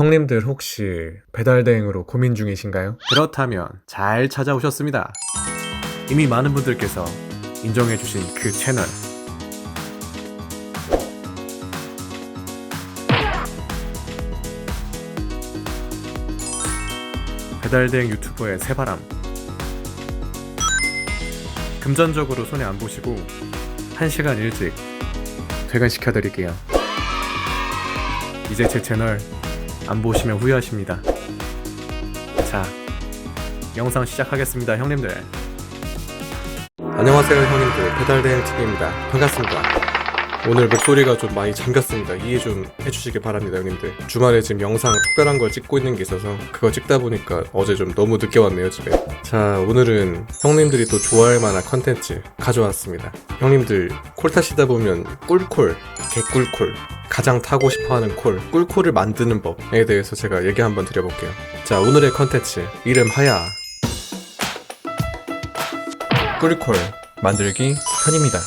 형님들 혹시 배달대행으로 고민 중이신가요? 그렇다면 잘 찾아오셨습니다. 이미 많은 분들께서 인정해주신 그 채널, 배달대행 유튜버의 새바람. 금전적으로 손해 안 보시고 1시간 일찍 퇴근시켜드릴게요. 이제 제 채널 안 보시면 후회하십니다. 자, 영상 시작하겠습니다, 형님들. 안녕하세요 형님들, 배달대행TV입니다. 반갑습니다. 오늘 목소리가 좀 많이 잠겼습니다. 이해 좀 해주시기 바랍니다 형님들. 주말에 지금 영상 특별한 걸 찍고 있는 게 있어서 그거 찍다 보니까 어제 좀 너무 늦게 왔네요 집에. 자, 오늘은 형님들이 또 좋아할 만한 컨텐츠 가져왔습니다. 형님들 콜 타시다 보면 꿀콜, 개꿀콜, 가장 타고 싶어하는 콜, 꿀콜을 만드는 법에 대해서 제가 얘기 한번 드려볼게요. 자, 오늘의 컨텐츠 이름 하야 꿀콜 만들기 편입니다.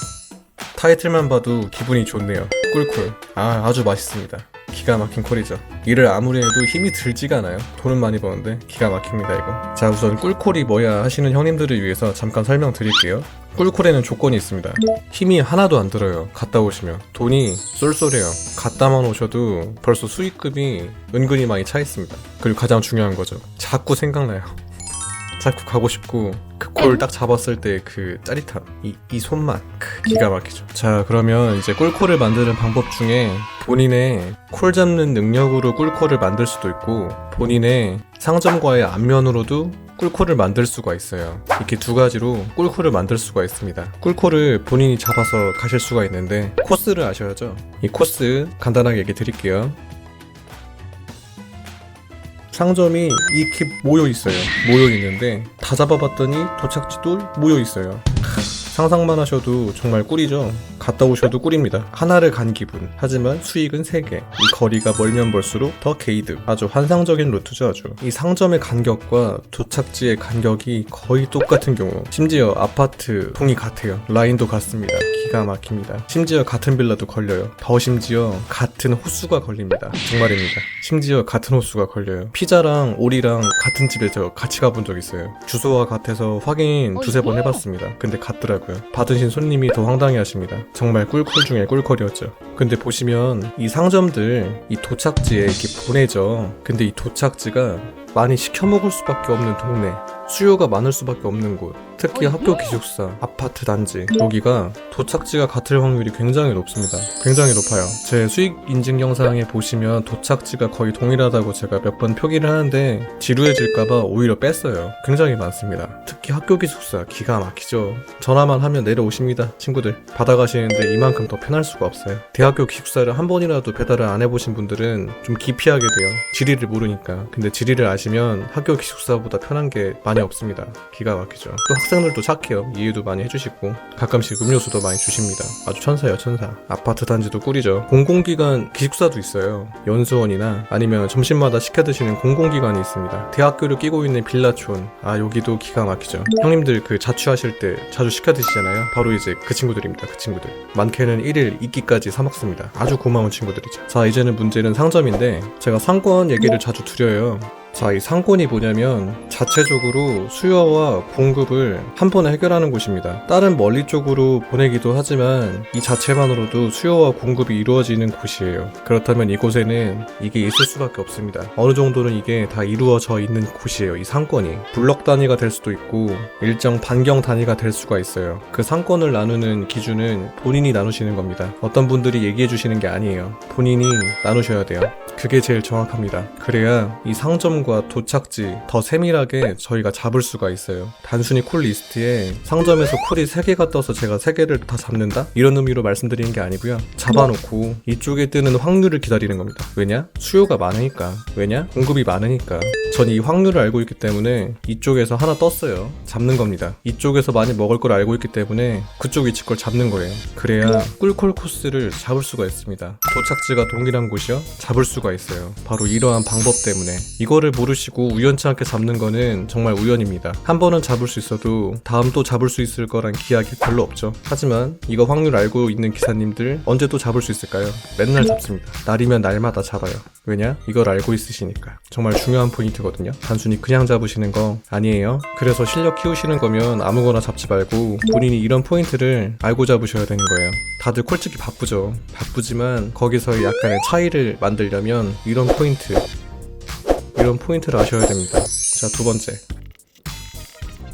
타이틀만 봐도 기분이 좋네요. 꿀콜. 아주 맛있습니다. 기가 막힌 콜이죠. 일을 아무리 해도 힘이 들지가 않아요. 돈은 많이 버는데 기가 막힙니다 이거. 자, 우선 꿀콜이 뭐야 하시는 형님들을 위해서 잠깐 설명드릴게요. 꿀콜에는 조건이 있습니다. 힘이 하나도 안 들어요. 갔다 오시면 돈이 쏠쏠해요. 갔다만 오셔도 벌써 수익금이 은근히 많이 차 있습니다. 그리고 가장 중요한 거죠, 자꾸 생각나요. 자꾸 가고 싶고 그 콜 딱 잡았을 때 그 짜릿함, 이 손맛 기가 막히죠. 자, 그러면 이제 꿀콜을 만드는 방법 중에 본인의 콜 잡는 능력으로 꿀콜을 만들 수도 있고 본인의 상점과의 안면으로도 꿀콜을 만들 수가 있어요. 이렇게 두 가지로 꿀콜을 만들 수가 있습니다. 꿀콜을 본인이 잡아서 가실 수가 있는데 코스를 아셔야죠. 이 코스 간단하게 얘기 드릴게요. 상점이 이렇게 모여있어요. 모여있는데 다 잡아봤더니 도착지도 모여있어요. 상상만 하셔도 정말 꿀이죠. 갔다 오셔도 꿀입니다. 하나를 간 기분. 하지만 수익은 3개. 이 거리가 멀면 멀수록 더 게이득. 아주 환상적인 루트죠 아주. 이 상점의 간격과 도착지의 간격이 거의 똑같은 경우, 심지어 아파트 동이 같아요. 라인도 같습니다. 기가 막힙니다. 심지어 같은 빌라도 걸려요. 더 심지어 같은 호수가 걸립니다. 정말입니다. 심지어 같은 호수가 걸려요. 피자랑 오리랑 같은 집에 저 같이 가본 적 있어요. 주소와 같아서 확인 두세 번 해봤습니다. 근데 같더라고요. 받으신 손님이 더 황당해 하십니다. 정말 꿀콜 중에 꿀콜이었죠. 근데 보시면 이 상점들 이 도착지에 이렇게 보내죠. 근데 이 도착지가 많이 시켜 먹을 수밖에 없는 동네, 수요가 많을 수밖에 없는 곳, 특히 학교 기숙사, 아파트 단지, 여기가 도착지가 같을 확률이 굉장히 높습니다. 굉장히 높아요. 제 수익 인증 영상에 보시면 도착지가 거의 동일하다고 제가 몇 번 표기를 하는데 지루해질까봐 오히려 뺐어요. 굉장히 많습니다. 특히 학교 기숙사 기가 막히죠. 전화만 하면 내려오십니다. 친구들 받아가시는데 이만큼 더 편할 수가 없어요. 대학교 기숙사를 한 번이라도 배달을 안 해보신 분들은 좀 기피하게 돼요. 지리를 모르니까. 근데 지리를 아시면 학교 기숙사보다 편한 게 많이 없습니다. 기가 막히죠. 또 학생들도 착해요. 이해도 많이 해주시고 가끔씩 음료수도 많이 주십니다. 아주 천사예요, 천사. 아파트 단지도 꿀이죠. 공공기관 기숙사도 있어요. 연수원이나 아니면 점심마다 시켜 드시는 공공기관이 있습니다. 대학교를 끼고 있는 빌라촌, 여기도 기가 막히죠. 형님들 그 자취하실 때 자주 시켜 드시잖아요. 바로 이제 그 친구들입니다. 그 친구들. 많게는 1일 2끼까지 사 먹습니다. 아주 고마운 친구들이죠. 자, 이제는 문제는 상점인데 제가 상권 얘기를 자주 드려요. 자, 이 상권이 뭐냐면 자체적으로 수요와 공급을 한 번에 해결하는 곳입니다. 다른 멀리 쪽으로 보내기도 하지만 이 자체만으로도 수요와 공급이 이루어지는 곳이에요. 그렇다면 이곳에는 이게 있을 수밖에 없습니다. 어느 정도는 이게 다 이루어져 있는 곳이에요. 이 상권이 블럭 단위가 될 수도 있고 일정 반경 단위가 될 수가 있어요. 그 상권을 나누는 기준은 본인이 나누시는 겁니다. 어떤 분들이 얘기해 주시는 게 아니에요. 본인이 나누셔야 돼요. 그게 제일 정확합니다. 그래야 이 상점과 도착지 더 세밀하게 저희가 잡을 수가 있어요. 단순히 콜 리스트에 상점에서 콜이 3개가 떠서 제가 3개를 다 잡는다? 이런 의미로 말씀드리는 게 아니고요. 잡아놓고 이쪽에 뜨는 확률을 기다리는 겁니다. 왜냐? 수요가 많으니까. 왜냐? 공급이 많으니까. 전 이 확률을 알고 있기 때문에 이쪽에서 하나 떴어요. 잡는 겁니다. 이쪽에서 많이 먹을 걸 알고 있기 때문에 그쪽 위치 걸 잡는 거예요. 그래야 꿀콜 코스를 잡을 수가 있습니다. 도착지가 동일한 곳이요? 잡을 수가 있어요. 바로 이러한 방법 때문에. 이거를 모르시고 우연치 않게 잡는 거는 정말 우연입니다. 한 번은 잡을 수 있어도 다음 또 잡을 수 있을 거란 기약이 별로 없죠. 하지만 이거 확률 알고 있는 기사님들 언제 또 잡을 수 있을까요? 맨날 잡습니다. 날이면 날마다 잡아요. 왜냐? 이걸 알고 있으시니까. 정말 중요한 포인트거든요. 단순히 그냥 잡으시는 거 아니에요. 그래서 실력 키우시는 거면 아무거나 잡지 말고 본인이 이런 포인트를 알고 잡으셔야 되는 거예요. 다들 콜찍기 바쁘죠. 바쁘지만 거기서의 약간의 차이를 만들려면 이런 포인트를 아셔야 됩니다. 자, 두 번째.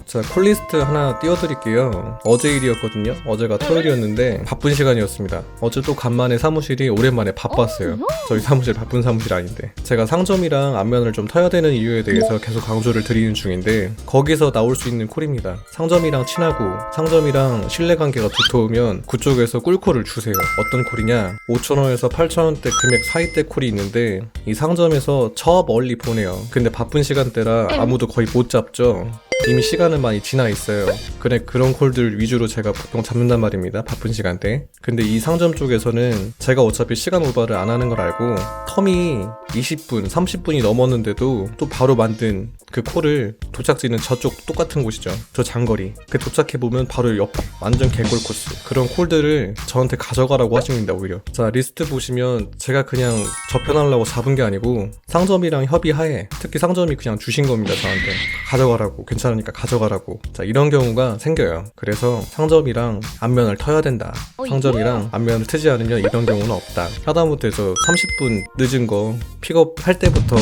자, 콜리스트 하나 띄워드릴게요. 어제 일이었거든요. 어제가 토요일이었는데 바쁜 시간이었습니다. 어제 또 간만에 사무실이 오랜만에 바빴어요. 저희 사무실 바쁜 사무실 아닌데. 제가 상점이랑 안면을 좀 터야 되는 이유에 대해서 계속 강조를 드리는 중인데 거기서 나올 수 있는 콜입니다. 상점이랑 친하고 상점이랑 신뢰관계가 두터우면 그쪽에서 꿀콜을 주세요. 어떤 콜이냐? 5,000원에서 8,000원대 금액 사이대 콜이 있는데 이 상점에서 저 멀리 보내요. 근데 바쁜 시간대라 아무도 거의 못 잡죠. 이미 시간은 많이 지나 있어요. 그래, 그런 콜들 위주로 제가 보통 잡는단 말입니다. 바쁜 시간대. 근데 이 상점 쪽에서는 제가 어차피 시간 오버를 안 하는 걸 알고 텀이 20분, 30분이 넘었는데도 또 바로 만든 그 콜을 도착지는 저쪽 똑같은 곳이죠. 저 장거리. 그 도착해보면 바로 옆에 완전 개꿀 코스. 그런 콜들을 저한테 가져가라고 하십니다, 오히려. 자, 리스트 보시면 제가 그냥 접현하려고 잡은 게 아니고 상점이랑 협의하에 특히 상점이 그냥 주신 겁니다, 저한테. 가져가라고. 괜찮으니까 가져가라고. 자, 이런 경우가 생겨요. 그래서 상점이랑 안면을 터야 된다. 상점이랑 안면을 트지 않으면 이런 경우는 없다. 하다못해서 30분 늦은 거 픽업할 때부터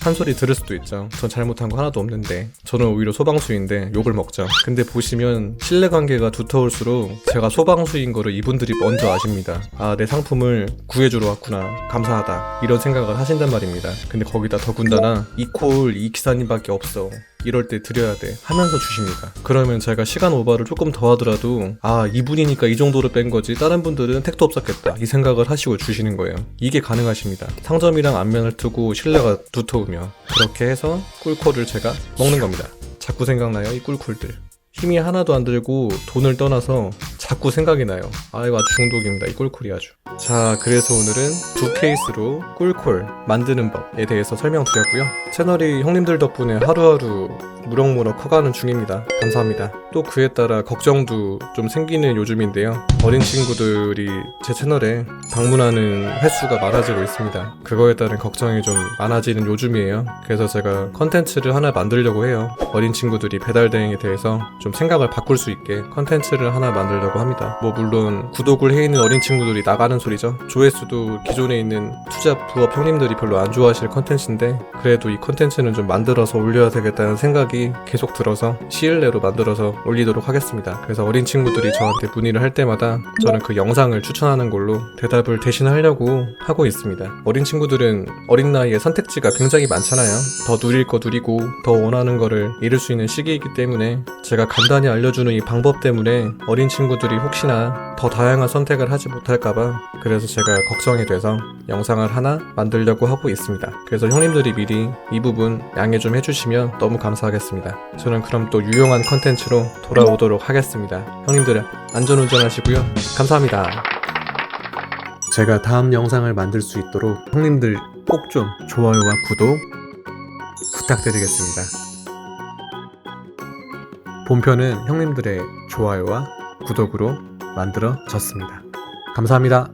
한 소리 들을 수도 있죠. 전 잘못한 거 하나도 없는데 저는 오히려 소방수인데 욕을 먹죠. 근데 보시면 신뢰관계가 두터울수록 제가 소방수인 거를 이분들이 먼저 아십니다. 아, 내 상품을 구해주러 왔구나, 감사하다, 이런 생각을 하신단 말입니다. 근데 거기다 더군다나 이 콜 이 기사님밖에 없어, 이럴 때 드려야 돼 하면서 주십니다. 그러면 제가 시간 오버를 조금 더 하더라도 아, 이분이니까 이 정도로 뺀 거지, 다른 분들은 택도 없었겠다, 이 생각을 하시고 주시는 거예요. 이게 가능하십니다. 상점이랑 안면을 두고 신뢰가 두터우면. 그렇게 해서 꿀콜을 제가 먹는 겁니다. 자꾸 생각나요, 이 꿀콜들. 힘이 하나도 안 들고 돈을 떠나서 자꾸 생각이 나요. 아, 이거 아주 중독입니다, 이 꿀콜이 아주. 자, 그래서 오늘은 두 케이스로 꿀콜 만드는 법에 대해서 설명드렸고요. 채널이 형님들 덕분에 하루하루 무럭무럭 커가는 중입니다. 감사합니다. 또 그에 따라 걱정도 좀 생기는 요즘인데요. 어린 친구들이 제 채널에 방문하는 횟수가 많아지고 있습니다. 그거에 따른 걱정이 좀 많아지는 요즘이에요. 그래서 제가 컨텐츠를 하나 만들려고 해요. 어린 친구들이 배달 대행에 대해서 좀 생각을 바꿀 수 있게 컨텐츠를 하나 만들려고 합니다. 뭐 물론 구독을 해 있는 어린 친구들이 나가는 소리죠. 조회수도 기존에 있는 투잡 부업 형님들이 별로 안 좋아하실 컨텐츠인데 그래도 이 컨텐츠는 좀 만들어서 올려야 되겠다는 생각이 계속 들어서 시일 내로 만들어서 올리도록 하겠습니다. 그래서 어린 친구들이 저한테 문의를 할 때마다 저는 그 영상을 추천하는 걸로 대답을 대신 하려고 하고 있습니다. 어린 친구들은 어린 나이에 선택지가 굉장히 많잖아요. 더 누릴 거 누리고 더 원하는 거를 이룰 수 있는 시기이기 때문에 제가 간단히 알려주는 이 방법 때문에 어린 친구들이 혹시나 더 다양한 선택을 하지 못할까봐 그래서 제가 걱정이 돼서 영상을 하나 만들려고 하고 있습니다. 그래서 형님들이 미리 이 부분 양해 좀 해주시면 너무 감사하겠습니다. 저는 그럼 또 유용한 컨텐츠로 돌아오도록 하겠습니다. 형님들 안전운전 하시고요. 감사합니다. 제가 다음 영상을 만들 수 있도록 형님들 꼭 좀 좋아요와 구독 부탁드리겠습니다. 본편은 형님들의 좋아요와 구독으로 만들어졌습니다. 감사합니다.